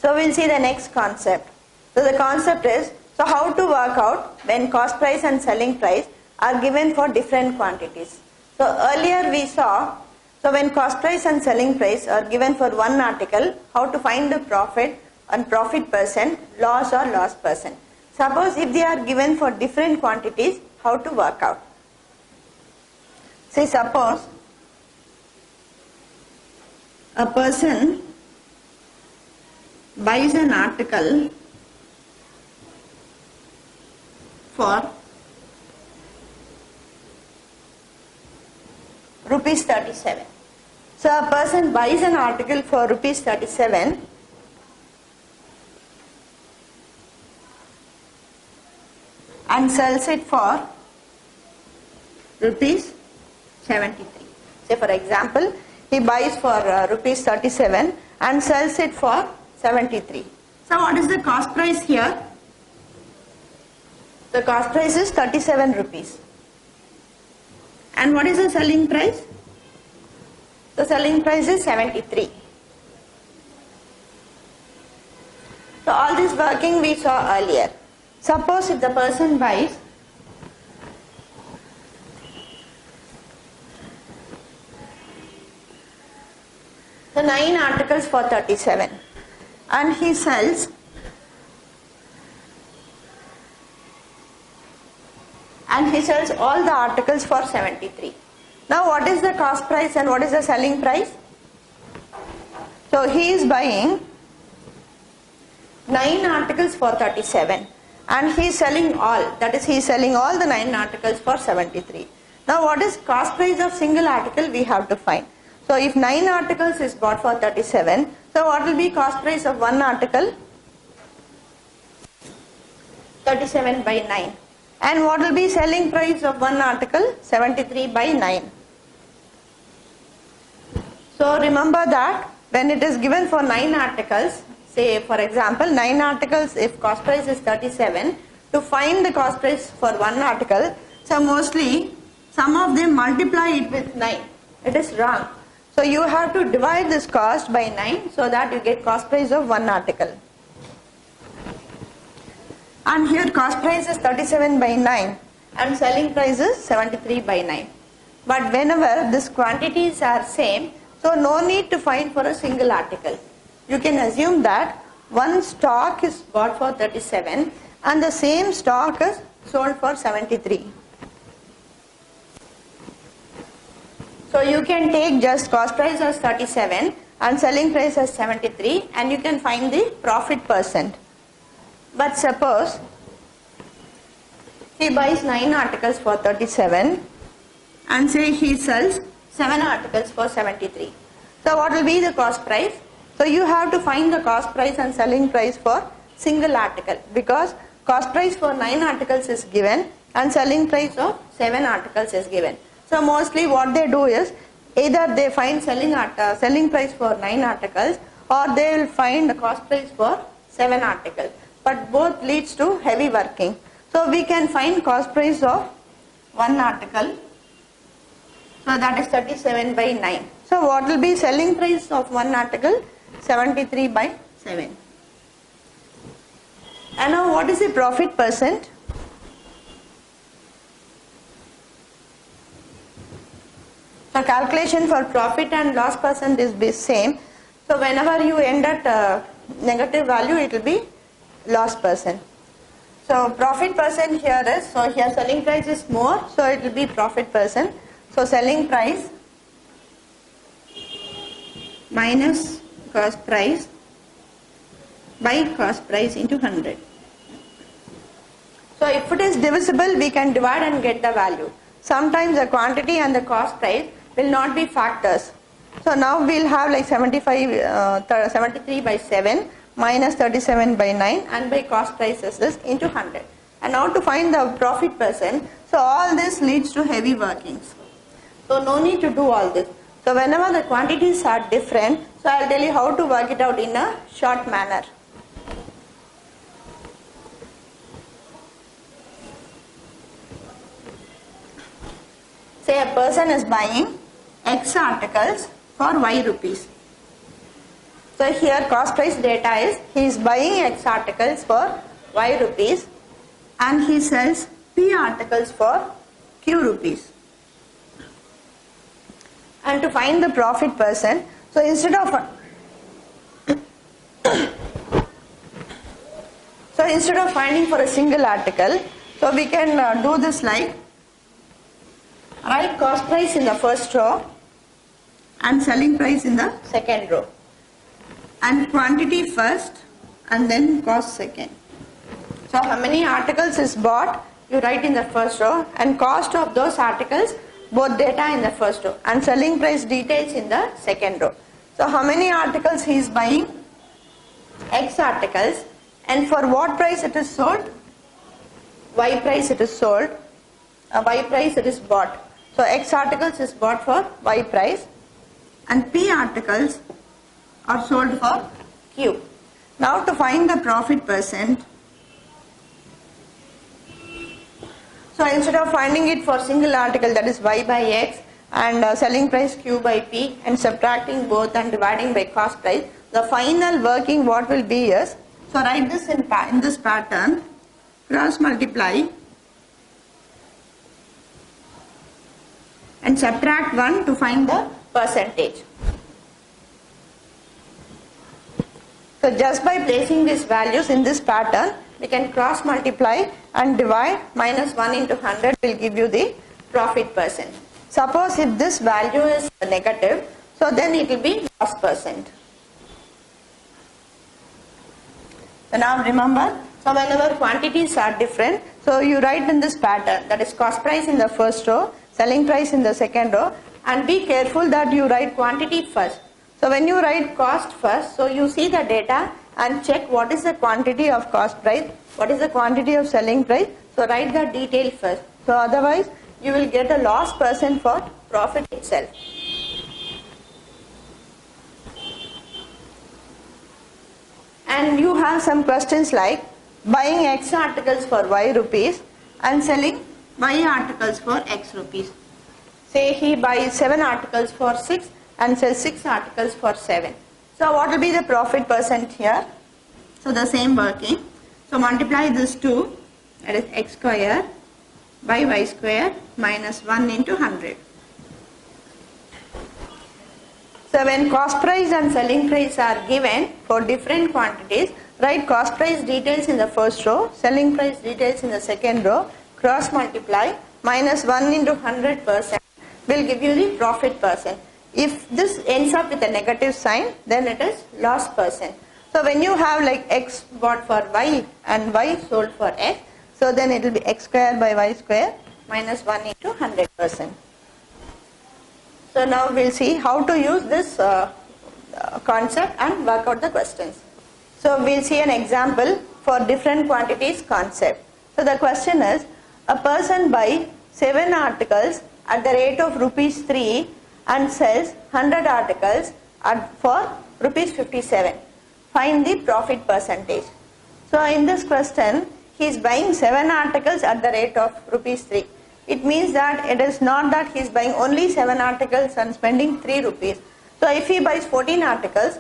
So we'll see the next concept. So the concept is, so how to work out when cost price and selling price are given for different quantities. So earlier we saw, so when cost price and selling price are given for one article, how to find the profit and profit percent, loss or loss percent. Suppose if they are given for different quantities, how to work out. Say suppose a person buys an article for rupees 37. So a person buys an article for rupees 37 and sells it for rupees 73. Say for example, he buys for rupees 37 and sells it for 73. So what is the cost price here? The cost price is 37 rupees. And what is the selling price? The selling price is 73. So all this working we saw earlier. Suppose if the person buys the 9 articles for 37 and he sells all the articles for 73. Now what is the cost price and what is the selling price? So he is buying 9 articles for 37 and he is selling all, that is he is selling all the 9 articles for 73. Now what is cost price of single article we have to find. So if 9 articles is bought for 37, so what will be cost price of one article? 37 by 9. And what will be selling price of one article? 73 by 9. So remember that when it is given for 9 articles, say for example 9 articles, if cost price is 37, to find the cost price for one article, so mostly some of them multiply it with 9. It is wrong. So you have to divide this cost by 9 so that you get cost price of one article. And here cost price is 37 by 9 and selling price is 73 by 9. But whenever these quantities are same, so no need to find for a single article. You can assume that one stock is bought for 37 and the same stock is sold for 73. So you can take just cost price as 37 and selling price as 73 and you can find the profit percent. But suppose he buys 9 articles for 37 and say he sells 7 articles for 73. So what will be the cost price? So you have to find the cost price and selling price for single article because cost price for 9 articles is given and selling price of 7 articles is given. So mostly what they do is either they find selling price for 9 articles or they will find the cost price for 7 articles. But both leads to heavy working. So we can find cost price of one article. So that is 37 by 9. So what will be selling price of one article? 73 by 7. And now what is the profit percent? So calculation for profit and loss percent is the same. So whenever you end at negative value, it will be loss percent. So profit percent here is, so here selling price is more, so it will be profit percent. So selling price minus cost price by cost price into 100. So if it is divisible, we can divide and get the value. Sometimes the quantity and the cost price will not be factors. So now we'll have like 73 by 7 minus 37 by 9 and by cost prices is into 100. And now to find the profit percent, so all this leads to heavy workings. So no need to do all this. So whenever the quantities are different, so I'll tell you how to work it out in a short manner. Say a person is buying X articles for Y rupees. So here cost price data is he is buying X articles for Y rupees and he sells P articles for Q rupees. And to find the profit percent, so instead of finding for a single article, so we can do this like write cost price in the first row and selling price in the second row, and quantity first and then cost second. So how many articles is bought, you write in the first row, and cost of those articles, both data in the first row, and selling price details in the second row. So how many articles he is buying? X articles, and for what price it is sold? Y price it is sold, Y price it is bought. So X articles is bought for Y price and P articles are sold for Q. Now to find the profit percent, so instead of finding it for single article, that is Y by X, and selling price Q by P, and subtracting both and dividing by cost price, the final working what will be is, so write this in this pattern, cross multiply and subtract 1 to find the percentage. So just by placing these values in this pattern, we can cross multiply and divide. Minus 1 into 100 will give you the profit percent. Suppose if this value is negative, so then it will be loss percent. So now remember, so whenever quantities are different, so you write in this pattern, that is cost price in the first row, selling price in the second row, and be careful that you write quantity first. So when you write cost first, so you see the data and check what is the quantity of cost price, what is the quantity of selling price, so write the detail first. So otherwise you will get a loss percent for profit itself. And you have some questions like buying X articles for Y rupees and selling Y articles for X rupees. Say he buys 7 articles for 6 and sells 6 articles for 7. So what will be the profit percent here? So the same working. So multiply this 2, that is X square by Y square minus 1 into 100. So when cost price and selling price are given for different quantities, write cost price details in the first row, selling price details in the second row, cross multiply, minus 1 into 100% will give you the profit percent. If this ends up with a negative sign, then it is loss percent. So when you have like X bought for Y and Y sold for X, so then it will be X square by Y square minus 1 into 100%. So now we'll see how to use this concept and work out the questions. So we'll see an example for different quantities concept. So the question is, a person buys 7 articles at the rate of rupees 3 and sells 100 articles for rupees 57. Find the profit percentage. So in this question, he is buying 7 articles at the rate of rupees 3. It means that it is not that he is buying only 7 articles and spending 3 rupees. So if he buys 14 articles,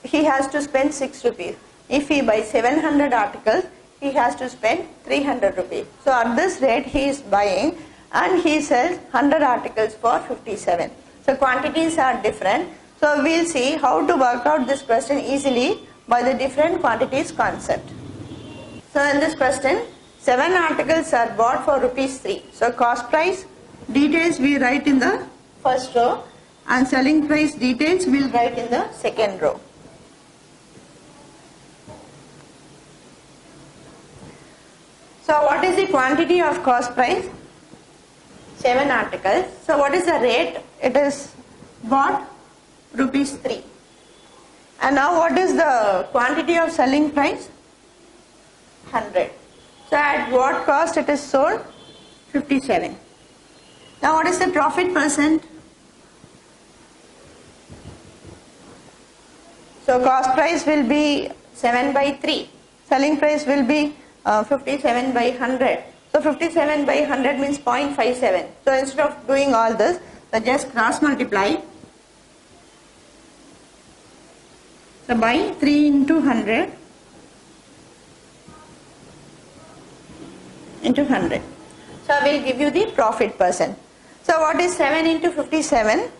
he has to spend 6 rupees. If he buys 700 articles, he has to spend 300 rupees. So at this rate he is buying and he sells 100 articles for 57. So quantities are different. So we'll see how to work out this question easily by the different quantities concept. So in this question, 7 articles are bought for rupees 3. So cost price details we write in the first row and selling price details we will write in the second row. So what is the quantity of cost price? 7 articles. So what is the rate? It is bought rupees 3. And now what is the quantity of selling price? 100. So at what cost it is sold? 57. Now what is the profit percent? So cost price will be 7 by 3. Selling price will be 57 by 100. So 57 by 100 means 0.57. So instead of doing all this, so just cross multiply. So by 3 into 100 into 100. So I will give you the profit percent. So what is 7 into 57?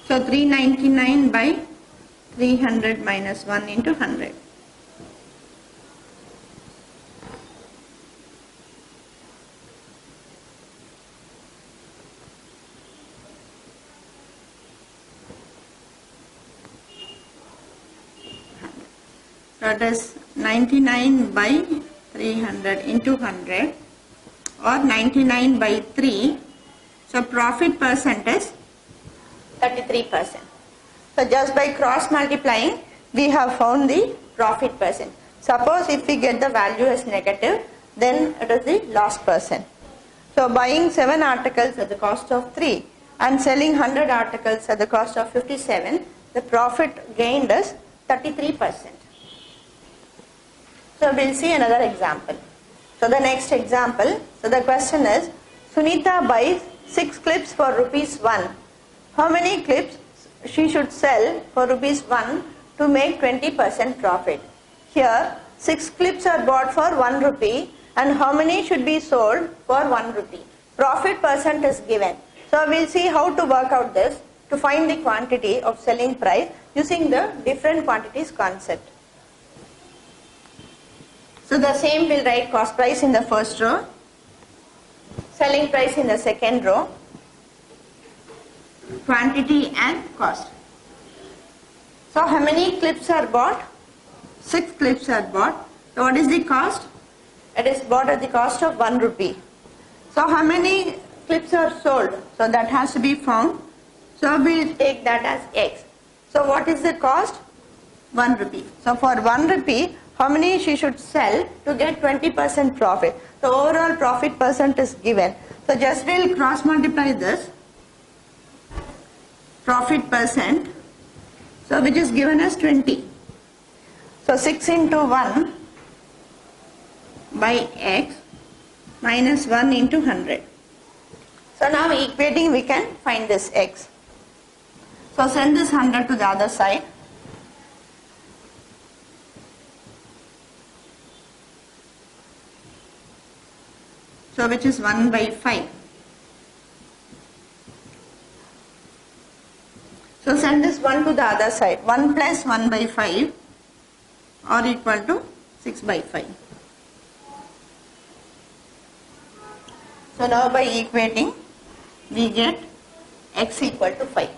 So 399 by 300 minus 1 into 100. That is 99 by 300 into 100 or 99 by 3. So profit percent is 33%. So just by cross multiplying we have found the profit percent. Suppose if we get the value as negative, then it is the loss percent. So buying 7 articles at the cost of 3 and selling 100 articles at the cost of 57, the profit gained is 33%. So we'll see another example. So the next example, so the question is, Sunita buys 6 clips for rupees 1. How many clips she should sell for rupees 1 to make 20% profit? Here 6 clips are bought for 1 rupee and how many should be sold for 1 rupee? Profit percent is given. So we'll see how to work out this to find the quantity of selling price using the different quantities concept. So the same will write cost price in the first row, selling price in the second row, quantity and cost. So how many clips are bought? 6 clips are bought. So what is the cost? It is bought at the cost of 1 rupee. So how many clips are sold? So that has to be found. So we will take that as X. So what is the cost? 1 rupee. So for 1 rupee, how many she should sell to get 20% profit? The overall profit percent is given. So just we'll cross multiply this. Profit percent. So which is given as 20. So 6 into 1 by X minus 1 into 100. So now equating we can find this X. So send this 100 to the other side. So which is 1 by 5. So send this 1 to the other side. 1 plus 1 by 5 or equal to 6 by 5. So now by equating we get X equal to 5.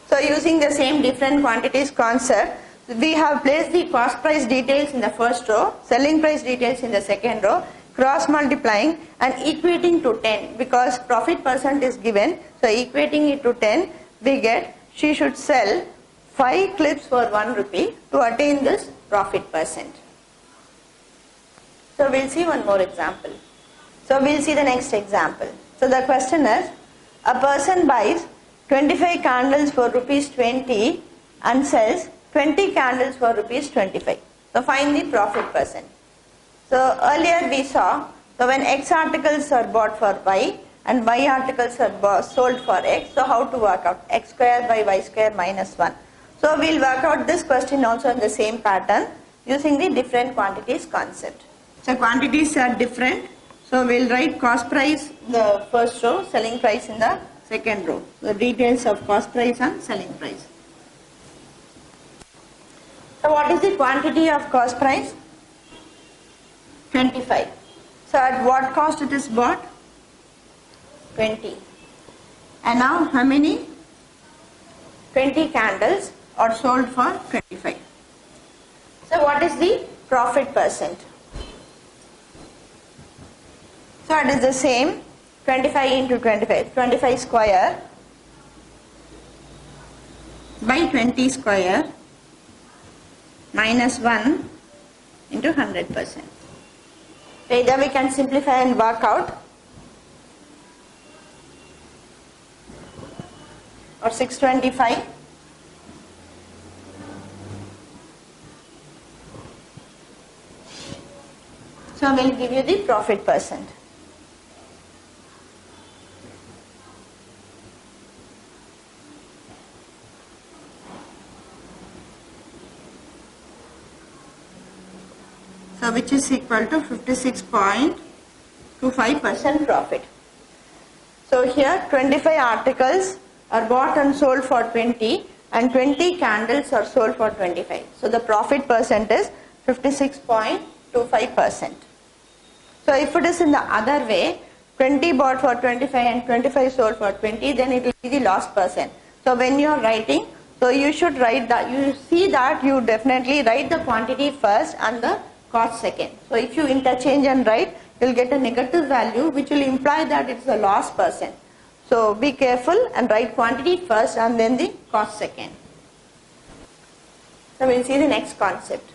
So using the same different quantities concept, we have placed the cost price details in the first row, selling price details in the second row, cross multiplying and equating to 10 because profit percent is given. So equating it to 10, we get she should sell 5 clips for 1 rupee to attain this profit percent. So we'll see one more example. So we'll see the next example. So the question is, a person buys 25 candles for rupees 20 and sells 20 candles for rupees 25. So find the profit percent. So earlier we saw, so when X articles are bought for Y and Y articles are sold for X, so how to work out X square by Y square minus 1. So we'll work out this question also in the same pattern using the different quantities concept. So quantities are different. So we'll write cost price in the first row, selling price in the second row. The details of cost price and selling price. So what is the quantity of cost price? 25. So at what cost it is bought? 20. And now how many? 20 candles are sold for 25. So what is the profit percent? So it is the same, 25 into 25, 25 square by 20 square minus 1 into 100%. Either we can simplify and work out, or 625 so we'll give you the profit percent. So which is equal to 56.25% profit. So here 25 articles are bought and sold for 20 and 20 candles are sold for 25. So the profit percent is 56.25%. So if it is in the other way, 20 bought for 25 and 25 sold for 20, then it will be the loss percent. So when you are writing, so you should write that, you see that you definitely write the quantity first and the cost second. So if you interchange and write, you will get a negative value which will imply that it is a loss percent. So be careful and write quantity first and then the cost second. So we will see the next concept.